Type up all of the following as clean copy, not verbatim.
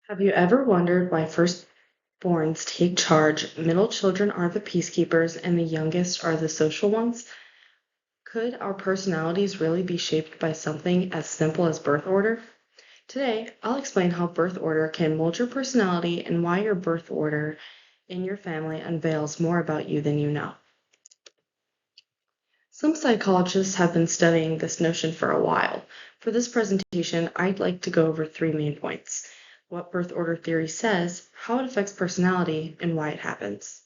Have you ever wondered why firstborns take charge, middle children are the peacekeepers, and the youngest are the social ones? Could our personalities really be shaped by something as simple as birth order? Today, I'll explain how birth order can mold your personality and why your birth order in your family unveils more about you than you know. Some psychologists have been studying this notion for a while. For this presentation, I'd like to go over three main points: what birth order theory says, how it affects personality, and why it happens.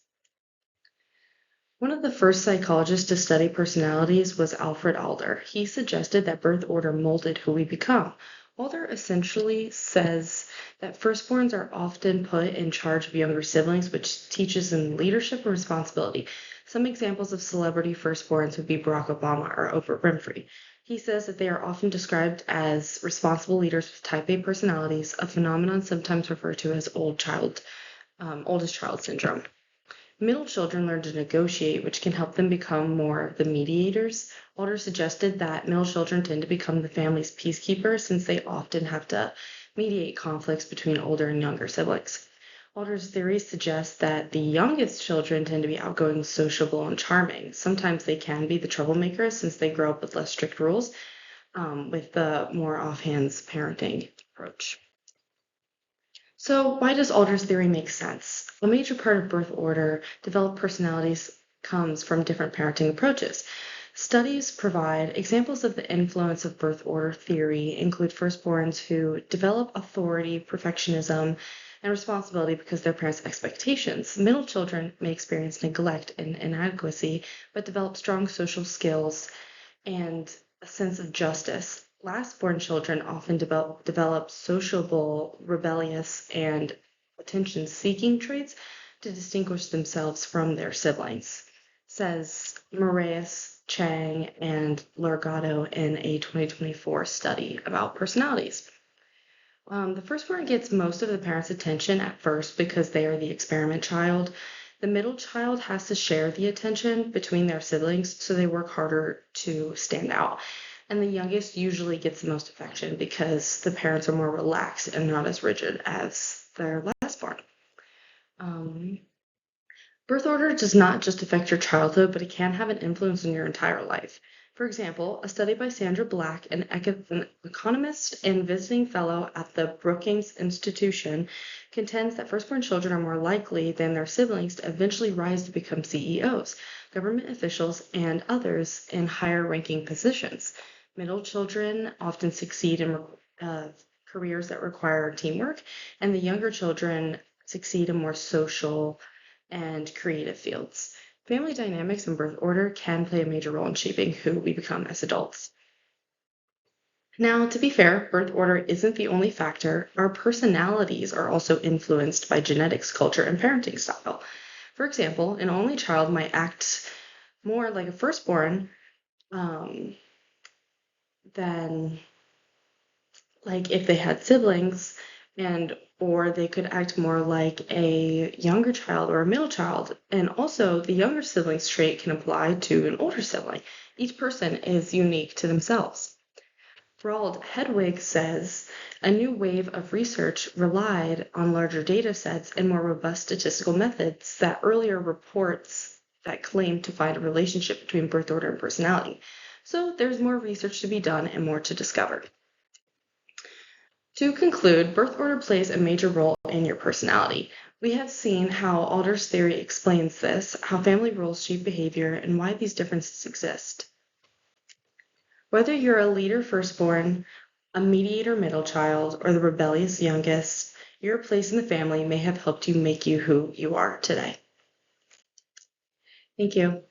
One of the first psychologists to study personalities was Alfred Adler. He suggested that birth order molded who we become. Adler essentially says that firstborns are often put in charge of younger siblings, which teaches them leadership and responsibility. Some examples of celebrity firstborns would be Barack Obama or Oprah Winfrey. He says that they are often described as responsible leaders with type A personalities, a phenomenon sometimes referred to as oldest child syndrome. Middle children learn to negotiate, which can help them become more the mediators. Alder suggested that middle children tend to become the family's peacekeepers since they often have to mediate conflicts between older and younger siblings. Alder's theory suggests that the youngest children tend to be outgoing, sociable, and charming. Sometimes they can be the troublemakers since they grow up with less strict rules, with the more offhand parenting approach. So, why does Alder's theory make sense? A major part of birth order developed personalities comes from different parenting approaches. Studies provide examples of the influence of birth order theory include firstborns who develop authority, perfectionism, and responsibility because of their parents' expectations. Middle children may experience neglect and inadequacy, but develop strong social skills and a sense of justice. Last-born children often develop sociable, rebellious, and attention-seeking traits to distinguish themselves from their siblings, says Moraes, Chang, and Largato in a 2024 study about personalities. The firstborn gets most of the parents' attention at first because they are the experiment child. The middle child has to share the attention between their siblings, so they work harder to stand out. And the youngest usually gets the most affection because the parents are more relaxed and not as rigid as their lastborn. Birth order does not just affect your childhood, but it can have an influence on your entire life. For example, a study by Sandra Black, an economist and visiting fellow at the Brookings Institution, contends that firstborn children are more likely than their siblings to eventually rise to become CEOs, government officials, and others in higher ranking positions. Middle children often succeed in careers that require teamwork, and the younger children succeed in more social and creative fields. Family dynamics and birth order can play a major role in shaping who we become as adults. Now, to be fair, birth order isn't the only factor. Our personalities are also influenced by genetics, culture, and parenting style. For example, an only child might act more like a firstborn than like if they had siblings, and or they could act more like a younger child or a middle child. And also the younger sibling's trait can apply to an older sibling. Each person is unique to themselves. Roald Hedwig says a new wave of research relied on larger data sets and more robust statistical methods that earlier reports that claimed to find a relationship between birth order and personality. So there's more research to be done and more to discover. To conclude, birth order plays a major role in your personality. We have seen how Alder's theory explains this, how family roles shape behavior, and why these differences exist. Whether you're a leader firstborn, a mediator middle child, or the rebellious youngest, your place in the family may have helped you make you who you are today. Thank you.